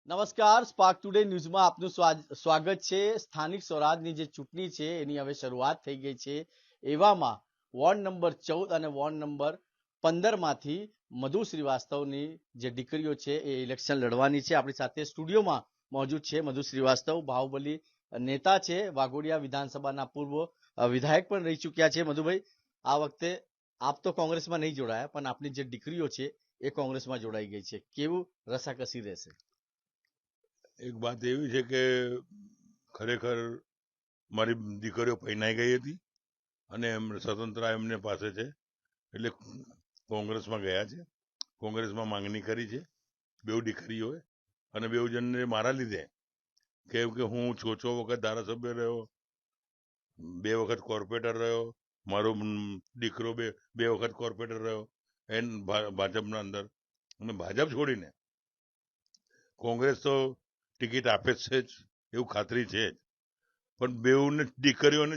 નમસ્કાર, spark today ન્યૂઝમાં આપનું સ્વાગત છે। સ્થાનિક સ્વરાજની જે ચૂંટણી છે એની હવે શરૂઆત થઈ ગઈ છે। એવામાં વોર્ડ નંબર 14 અને વોર્ડ નંબર 15 માંથી મધુ શ્રીવાસ્તવની જે દીકરીઓ છે એ ઇલેક્શન લડવાની છે। આપણી સાથે સ્ટુડિયોમાં મોજૂદ છે મધુ શ્રીવાસ્તવ, બાહુબલી નેતા છે, વાઘોડિયા વિધાનસભાના પૂર્વ વિધાયક પણ રહી ચૂક્યા છે। મધુભાઈ, આ વખતે આપ તો કોંગ્રેસમાં નહીં જોડાયા, પણ આપની જે દીકરીઓ છે એ કોંગ્રેસમાં જોડાઈ ગઈ છે, કેવું રસાકસી રહેશે? એક વાત એવી છે કે ખરેખર મારી દીકરીઓ પૈણાઈ ગઈ હતી અને સ્વતંત્ર એમને પાસે છે, એટલે કોંગ્રેસમાં ગયા છે। કોંગ્રેસમાં માંગણી કરી છે બેઉ દીકરીઓએ, અને બેઉ જણને મારા લીધે, કેમ કે હું 6 વખત ધારાસભ્ય રહ્યો, 2 વખત કોર્પોરેટર રહ્યો, મારો દીકરો બે વખત કોર્પોરેટર રહ્યો ભાજપના અંદર, અને ભાજપ છોડીને કોંગ્રેસ તો ટિકિટ આપે જ છે જ, એવું ખાતરી છે જ, પણ બેઉને દીકરીઓને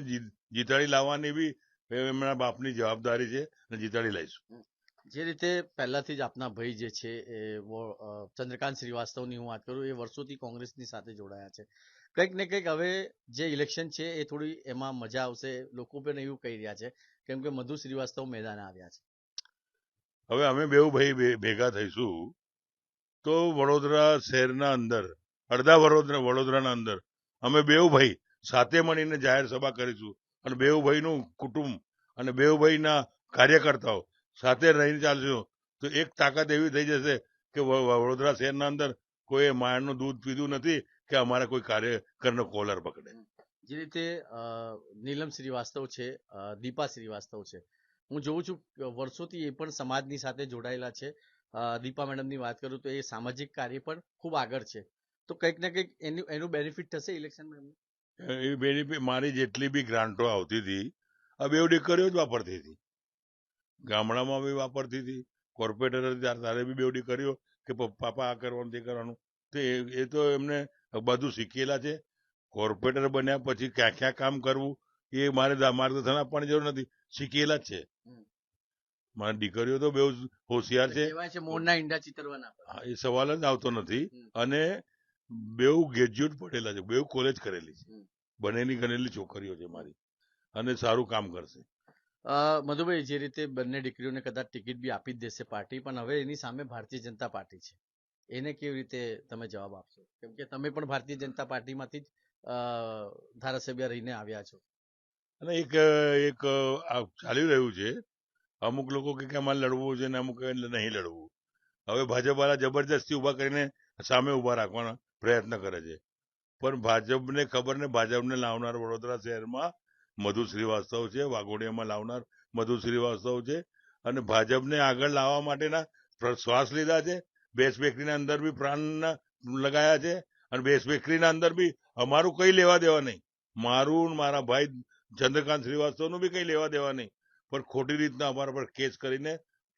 જીતાડી લાવવાની બી એમના બાપની જવાબદારી છે અને જીતાડી લઈશું। જે રીતે પહેલાથી જ આપના ભાઈ જે છે એ ચંદ્રકાંત શ્રીવાસ્તવની હું વાત કરું, એ વર્ષોથી કોંગ્રેસની સાથે જોડાયા છે। કંઈક ને કંઈક હવે જે ઇલેક્શન છે એ થોડી એમાં મજા આવશે, લોકો પણ એવું કહી રહ્યા છે, કેમ કે મધુ શ્રીવાસ્તવ મેદાને આવ્યા છે। હવે અમે બેઉ ભાઈ ભેગા થઈશું તો વડોદરા શહેરના અંદર, અડધા વડોદરાના અંદર અમે બેઉ ભાઈ સાથે મળીને જાહેર સભા કરીશું, અને બેઉ ભાઈનું કુટુંબ અને બેઉ ભાઈના કાર્યકર્તાઓ સાથે રહીને ચાલશું, તો એક તાકાત એવી થઈ જશે કે વડોદરા શહેરના અંદર કોઈ માયનું દૂધ પીધું નથી કે અમારે કોઈ કાર્યકરનો કોલર પકડે। જે રીતે નીલમ શ્રીવાસ્તવ છે, દીપા શ્રીવાસ્તવ છે, હું જોઉં છું વર્ષોથી એ પણ સમાજની સાથે જોડાયેલા છે। દીપા મેડમની વાત કરું તો એ સામાજિક કાર્ય પણ ખૂબ આગળ છે, તો કંઈક ને કંઈક એનું બેનિફિટ થશે ઇલેક્શનમાં? એ બેનિફિટ મારી જેટલી બી ગ્રાન્ટો આવતી હતી આ બેઉ દીકરીઓ જ વાપરતી હતી, ગામડામાં બી વાપરતી હતી, કોર્પોરેટર તારે બી બેઉ દીકરીઓ કે પાપા આ કરવાનું તે કરવાનું, તો એ તો એમને બધું શીખેલા છે। કોર્પોરેટર બન્યા પછી ક્યાં ક્યાં કામ કરવું એ મારે માર્ગદર્શન આપવાની જરૂર નથી, શીખેલા જ છે। મારી દીકરીઓ તો બહુ હોશિયાર છે, મોરના ઈંડા ચિતરવાના, એ સવાલ જ આવતો નથી, અને બેઉ ગ્રેજ્યુએટ પડેલા છે, બેઉ કોલેજ કરેલી છે, બનેલી ગણેલી છોકરીઓ છે મારી, અને સારું કામ કરશે। મધુભાઈ, જે રીતે બંને દીકરીઓને કદાચ ટિકિટ બી આપી જ દેશે પાર્ટી, પણ હવે એની સામે ભારતીય જનતા પાર્ટી છે, એને કેવી રીતે તમે જવાબ આપશો? કેમ કે તમે પણ ભારતીય જનતા પાર્ટીમાંથી જ ધારાસભ્ય રહીને આવ્યા છો। અને એક એક ચાલી રહ્યું છે, અમુક લોકો કે અમારે લડવું છે ને અમુક નહીં લડવું। હવે ભાજપ વાળા જબરજસ્તી ઉભા કરીને સામે ઉભા રાખવાના પ્રયત્ન કરે છે, પણ ભાજપને ખબર ને, ભાજપને લાવનાર વડોદરા શહેરમાં મધુ શ્રીવાસ્તવ છે, વાઘોડિયામાં લાવનાર મધુ શ્રીવાસ્તવ છે, અને ભાજપને આગળ લાવવા માટેના શ્વાસ લીધા છે। બેસ બેકરીના અંદર બી પ્રાણ લગાયા છે, અને બેસ બેકરીના અંદર બી અમારું કઈ લેવા દેવા નહીં, મારું મારા ભાઈ ચંદ્રકાંત શ્રીવાસ્તવનું બી કઈ લેવા દેવા નહીં, પણ ખોટી રીતના અમારા પર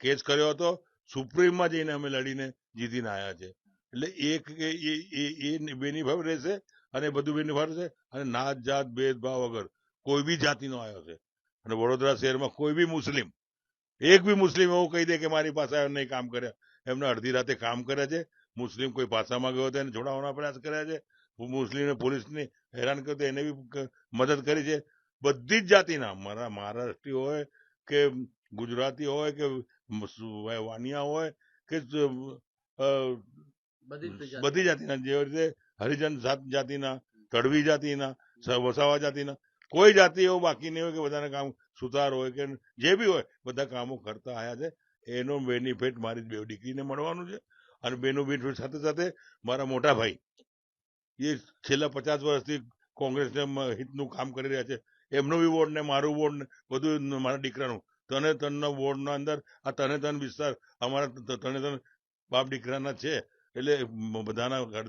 કેસ કર્યો હતો, સુપ્રીમમાં જઈને અમે લડીને જીતીને આવ્યા છે। એટલે એક એ બેનિફિટ રહેશે, અને બધું બેનિફિટ રહેશે, અને નાત જાત ભેદભાવ વગર કોઈ બી જાતિનો આવ્યો છે, અને વડોદરા શહેરમાં કોઈ બી મુસ્લિમ, એક બી મુસ્લિમ એવું કહી દે કે મારી પાસે નહીં કામ કર્યા, એમને અડધી રાતે કામ કર્યા છે। મુસ્લિમ કોઈ પાસામાં ગયો હતો એને છોડાવવાના પ્રયાસ કર્યા છે, મુસ્લિમને પોલીસને હેરાન કર્યો એને બી મદદ કરી છે। બધી જ જાતિના, મહારાષ્ટ્રી હોય કે ગુજરાતી હોય કે વાનિયા હોય કે બધી જાતિના, જે રીતે હરિજન જાતિના, તડવી જાતિના, વસાવા જાતિના, કોઈ જાતિ એવું બાકી નહીં હોય કે બધાને કામ, સુતાર હોય કે જે બી હોય બધા કામો કરતા આવ્યા છે। એનો બેનિફિટ મારી બે દીકરીને મળવાનું છે, અને બેનો બેનિફિટ સાથે સાથે મારા મોટા ભાઈ એ છેલ્લા 50 વર્ષથી કોંગ્રેસને હિતનું કામ કરી રહ્યા છે, એમનો બી વોર્ડ ને મારું વોર્ડ ને બધું મારા દીકરાનું તને તનના વોર્ડના અંદર આ તને તન વિસ્તાર અમારા તને તન બાપ દીકરાના છે, એટલે બધાના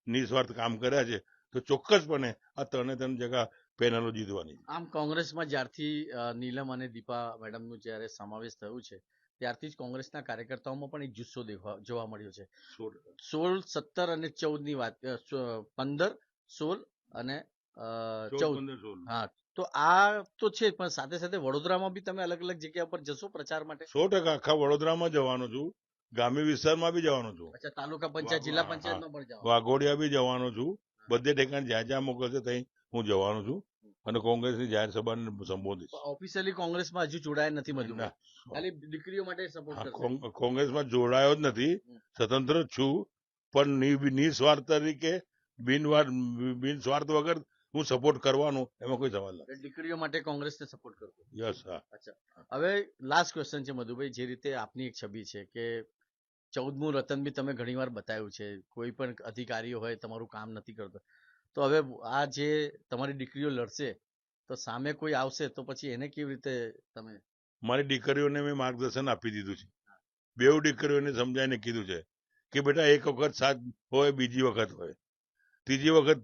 નિસ્વાર્થ કામ કર્યા છે, તો ચોક્કસપણે આ તને તન જગા પેનલો જીતવાની। આમ કોંગ્રેસમાં જ્યારથી નીલમ અને દીપા મેડમનું જ્યારે સમાવેશ થયું છે ત્યારથી જ કોંગ્રેસના કાર્યકર્તાઓમાં પણ એક જુસ્સો જોવા મળ્યો છે। 16, 17 અને 14 ની વાત, 15, 16 અને 14, હા, તો આ તો છે, પણ સાથે સાથે વડોદરામાં બી તમે અલગ અલગ જગ્યા પર જશો પ્રચાર માટે? 100% આખા વડોદરામાં જવાનો છું, ગ્રામ્ય વિસ્તારમાં બી જવાનો છું, અચ્છા, તાલુકા પંચાયત, જિલ્લા પંચાયતમાં પણ જાઓ. વાઘોડિયા બી જવાનો છું, બધે ઠેકાણે જ્યાં જ્યાં મોકલશે ત્યાં હું જવાનો છું અને કોંગ્રેસની જાહેર સભાને સંબોધીશ. ઓફિશિયલી કોંગ્રેસમાં હજુ જોડાયા નથી મધુભાઈ, ના. ખાલી દીકરીઓ માટે સપોર્ટ હા, કરશે. કોંગ્રેસમાં જોડાયો જ નથી, સ્વતંત્ર જ છું, પણ નિસ્વાર્થ તરીકે બિનસ્વાર્થ વગર હું સપોર્ટ કરવાનો એમાં કોઈ સવાલ નથી. દીકરીઓ માટે કોંગ્રેસને સપોર્ટ કરશો. યસ. હા. અચ્છા, હવે લાસ્ટ ક્વેશ્ચન છે મધુભાઈ, જે રીતે આપની એક છબી છે કે 14મું રતન બી તમે ઘણીવાર બતાવ્યું છે, કોઈ પણ અધિકારીઓ હોય તમારું કામ નથી કરતો, તો હવે આ જે તમારી દીકરીઓ લડશે તો સામે કોઈ આવશે તો પછી એને કેવી રીતે તમે? મારી દીકરીઓને મેં માર્ગદર્શન આપી દીધું છે, બેઉ દીકરીઓને સમજાવીને કીધું છે કે બેટા એક વખત સાથ હોય, બીજી વખત હોય, ત્રીજી વખત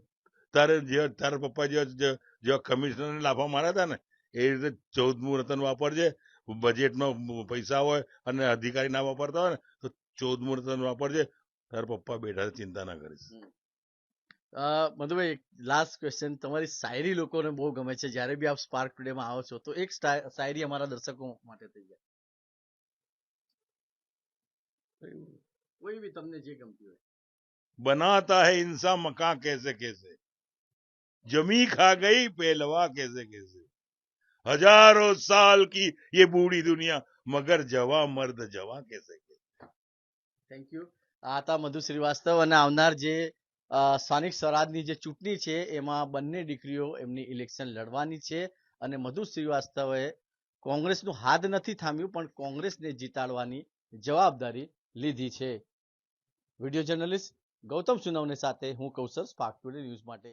તારા પપ્પા જેવા કમિશનરને લાફા માર્યા હતા ને એ રીતે 14મું રતન વાપરજે. બજેટમાં પૈસા હોય અને અધિકારી ના વાપરતા હોય ને તો 14મું રતન વાપરજે, તારા પપ્પા બેઠા છે, ચિંતા ના કરીશ. મધુભાઈ, લાસ્ટ ક્વેશ્ચન, તમારી શાયરી લોકોને બહુ ગમે છે, જ્યારે બી આપ સ્પાર્ક ટુડેમાં આવો છો તો એક શાયરી અમારા દર્શકો માટે થઈ જાય, કોઈ બી તમને જે ગમતી હોય. बनाता है इंसान मकान कैसे कैसे, जमी खा गई पेलवा कैसे कैसे, हजारों साल की ये बूढ़ी दुनिया मगर जवा मर्द जवा कैसे कैसे. Thank you. આ હતા મધુ શ્રીવાસ્તવ, અને આવનાર જે સ્થાનિક સ્વરાજની જે ચૂંટણી છે એમાં બંને દીકરીઓ એમની ઇલેક્શન લડવાની છે, અને મધુ શ્રીવાસ્તવે કોંગ્રેસનું હાથ નથી થામ્યું પણ કોંગ્રેસને જીતાડવાની જવાબદારી લીધી છે. વિડીયો જર્નલિસ્ટ ગૌતમ સુનવને સાથે હું કૌશલ, સ્પાર્ક ટુડે ન્યૂઝ માટે.